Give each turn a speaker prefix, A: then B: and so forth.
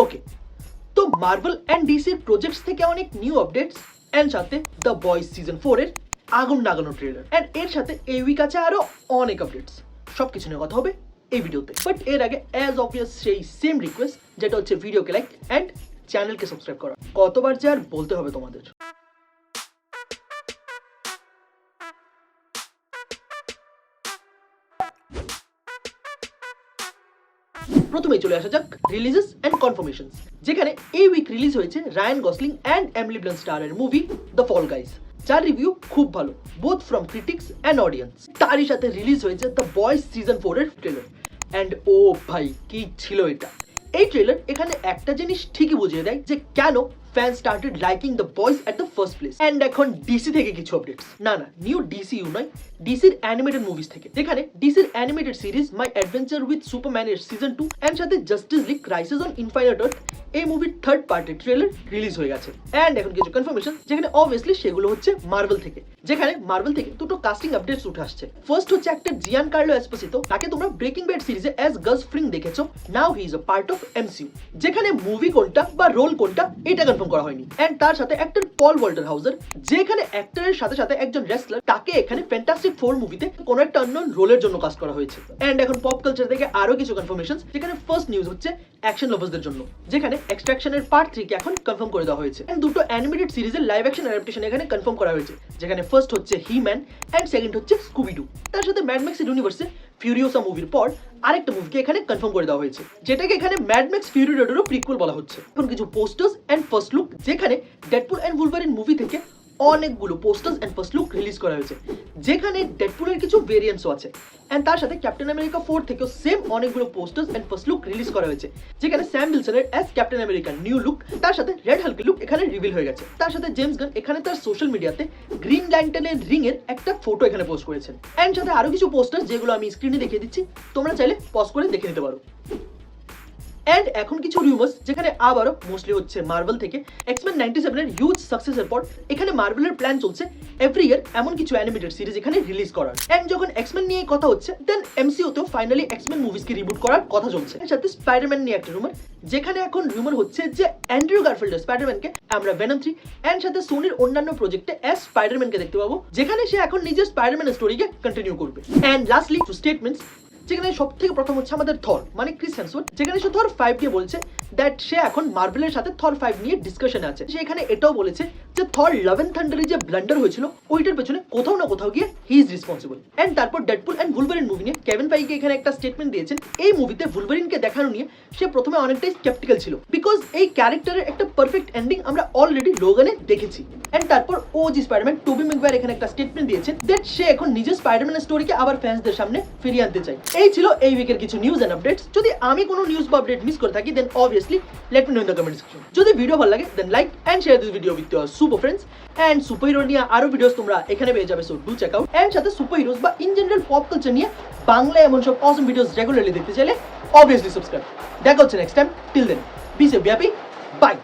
A: ওকে, তো Marvel and ডিসির projects থেকে অনেক নিউ আপডেটস অ্যান্ড সাথে দ্য বয়েজ সিজন 4 এর আগুন লাগানো ট্রেলার অ্যান্ড এর সাথে এই উইক আছে আরো অনেক আপডেটস। সবকিছু নিয়ে কথা হবে এই ভিডিওতে, বাট এর আগে অ্যাজ অবভিয়াস সেই সেম রিকোয়েস্ট, যেটা হচ্ছে ভিডিওকে লাইক অ্যান্ড চ্যানেলকে সাবস্ক্রাইব করা। কতবার যে আর বলতে হবে তোমাদের। প্রথমেই চলে আসা যাক রিলিজেস অ্যান্ড কনফার্মেশনস, যেখানে এই উইক রিলিজ হয়েছে Ryan Gosling and Emily Blunt স্টারের মুভি দ্য ফল গাইজ, যার রিভিউ খুব ভালো both from critics and audience. তারই সাথে রিলিজ হয়েছে দ্য বয়েজ সিজন 4 এর ট্রেলার অ্যান্ড ও ভাই কি ছিল এটা। এই ট্রেলার এখানে একটা জিনিস ঠিকই বুঝিয়ে দেয় যে কেন fan started liking the boys at the first place. And এখন ডিসি থেকে কিছু আপডেটস, না নিউ ডিসিইউ নয়, ডিসির অ্যানিমেটেড মুভিজ থেকে, যেখানে ডিসির animated series my adventures with সুপারম্যানের সিজন 2 অ্যান্ড সাথে justice league crisis on infinite earth এই মুভির থার্ড পার্টের ট্রেলার রিলিজ হয়ে গেছে। অ্যান্ড এখন কিছু কনফার্মেশন, যেখানে অবভিয়াসলি সেগুলো হচ্ছে মার্ভেল থেকে, যেখানে মার্ভেল থেকে দুটো কাস্টিং আপডেটস উঠে আসছে। ফার্স্ট হচ্ছে অ্যাক্টর জিয়ান কার্লো এসপোসিতো, তাকে তোমরা ব্রেকিং ব্যাড সিরিজে অ্যাজ গাস ফ্রিং দেখেছো, now he is a part of MCU, যেখানে মুভি কোনটা বা রোল কোনটা এটা কনফার্ম করা হয়নি। অ্যান্ড তার সাথে অ্যাক্টর পল ওয়াল্টার হাউজার, যেখানে অ্যাক্টরের সাথে সাথে একজন রেসলার, তাকে এখানে ফ্যান্টাস্টিক 4 মুভিতে কোনো একটা আননোন রোলের জন্য কাজ করা হয়েছে। অ্যান্ড এখন পপ কালচার থেকে আরো কিছু কনফার্মেশন, যেখানে ফার্স্ট নিউজ হচ্ছে অ্যাকশন লাভার্সদের জন্য, যেখানে এক্সট্রাকশনের পার্ট 3 কে এখন কনফার্ম করে দেওয়া হয়েছে। এন্ড দুটো অ্যানিমেটেড সিরিজের লাইভ অ্যাকশন অ্যাডাপ্টেশন এখানে কনফার্ম করা হয়েছে, যেখানে ফার্স্ট হচ্ছে হি ম্যান অ্যান্ড সেকেন্ড হচ্ছে স্কুবিডু। তার সাথে ম্যাড ম্যাক্স ইউনিভার্সে ফিউরিওসা মুভির পর আরেকটা মুভিকে এখানে কনফার্ম করে দেওয়া হয়েছে, যেটাকে এখানে ম্যাড ম্যাক্স ফিউরি রোডেরও প্রিকুয়েল বলা হচ্ছে। এখন কিছু পোস্টার্স অ্যান্ড ফার্স্ট লুক, যেখানে ডেডপুল অ্যান্ড উলভারিন মুভি থেকে অনেকগুলো posters and first look release করা হয়েছে, যেখানে ডেডপুলের কিছু ভেরিয়েন্টসও আছে। অ্যান্ড তার সাথে ক্যাপ্টেন আমেরিকা 4 থেকেও সেম অনেকগুলো posters and first look release করা হয়েছে, যেখানে স্যাম উইলসনের অ্যাজ ক্যাপ্টেন আমেরিকার নিউ লুক, তার সাথে রেড হাল্কের লুক এখানে রিভিল হয়ে গেছে। তার সাথে জেমস গান এখানে তার সোশ্যাল মিডিয়াতে গ্রিন ল্যান্টার্নের রিং এর একটা ফটো এখানে পোস্ট করেছেন। অ্যান্ড সাথে আরো কিছু পোস্টার, যেগুলো আমি স্ক্রিনে দেখিয়ে দিচ্ছি, তোমরা চাইলে পজ করে দেখে নিতে পারো। অ্যান্ড এখন কিছু রিউমার্স, যেখানে আবারও মোস্টলি হচ্ছে মার্ভেল থেকে এক্সম্যান 97 এর হিউজ সাকসেসের পর এখানে মার্ভেলের প্ল্যান চলছে এভরি ইয়ার এমন কিছু অ্যানিমেটেড সিরিজ এখানে রিলিজ করার। অ্যান্ড যখন এক্সম্যান নিয়ে কথা হচ্ছে, দেন এমসিইউতেও ফাইনালি এক্সম্যান মুভিজকে রিবুট করার কথা চলছে। এর সাথে স্পাইডারম্যান নিয়ে একটা রুমার, যেখানে এখন রুমার হচ্ছে যে অ্যান্ড্রু গারফিল্ডের স্পাইডারম্যানকে আমরা ভেনম 3 অ্যান্ড সাথে সোনির অন্যান্য প্রজেক্টে অ্যাজ স্পাইডারম্যানকে দেখতে পাবো, যেখানে সে এখন নিজের স্পাইডারম্যানের স্টোরিকে কন্টিনিউ করবে। অ্যান্ড লাস্টলি টু স্টেটমেন্টস, যেখানে সব থেকে প্রথম হচ্ছে আমাদের থর মানে ক্রিস হেমসওয়ার্থ, যেখানে সে থর 5 কে বলছে দ্যাট সে এখন মার্ভেলের সাথে থর 5 নিয়ে ডিসকাশনে আছে। সে এখানে এটাও বলেছে যে থর লাভ এন্ড থান্ডারে যে ব্লান্ডার হয়েছিল ওইটার পেছনে কোথাও না কোথাও গিয়ে হি ইজ রেসপন্সিবল। এন্ড তারপর ডেডপুল এন্ড উলভারিন মুভি নিয়ে কেভিন ফাইগে এখানে একটা স্টেটমেন্ট দিয়েছেন। এই মুভিতে উলভারিনকে দেখানো নিয়ে সে প্রথমে অনেকটাই স্কেপটিক্যাল ছিল, বিকজ এই ক্যারেক্টারের একটা পারফেক্ট এন্ডিং আমরা অলরেডি লোগানে দেখেছি। এন্ড তারপর ওজি স্পাইডারম্যান টোবি ম্যাগুয়ার এখানে একটা স্টেটমেন্ট দিয়েছেন দ্যাট সে এখন নিজের স্পাইডারম্যানের স্টোরিকে আবার ফ্যান্সদের সামনে ফিরিয়ে আনতে চায়। এই ছিল এই উইকের কিছু নিউজ এন্ড আপডেটস। যদি আমি কোনো নিউজ বা আপডেট মিস করে থাকি, then obviously let me know in the comment section. যদি ভিডিও ভালো লাগে, then like and share this video with your super friends. And superhero নিয়ে আরো ভিডিওস তোমরা এখানে পেয়ে যাবে, so do check out. And সাথে সুপারহিরোজ বা ইন জেনারেল পপ কালচার নিয়ে বাংলায় এমন সব অসম ভিডিওস রেগুলারলি দেখতে চাইলে অবভিয়াসলি সাবস্ক্রাইব। দেখা হচ্ছে next time, till then be safe, be happy, by.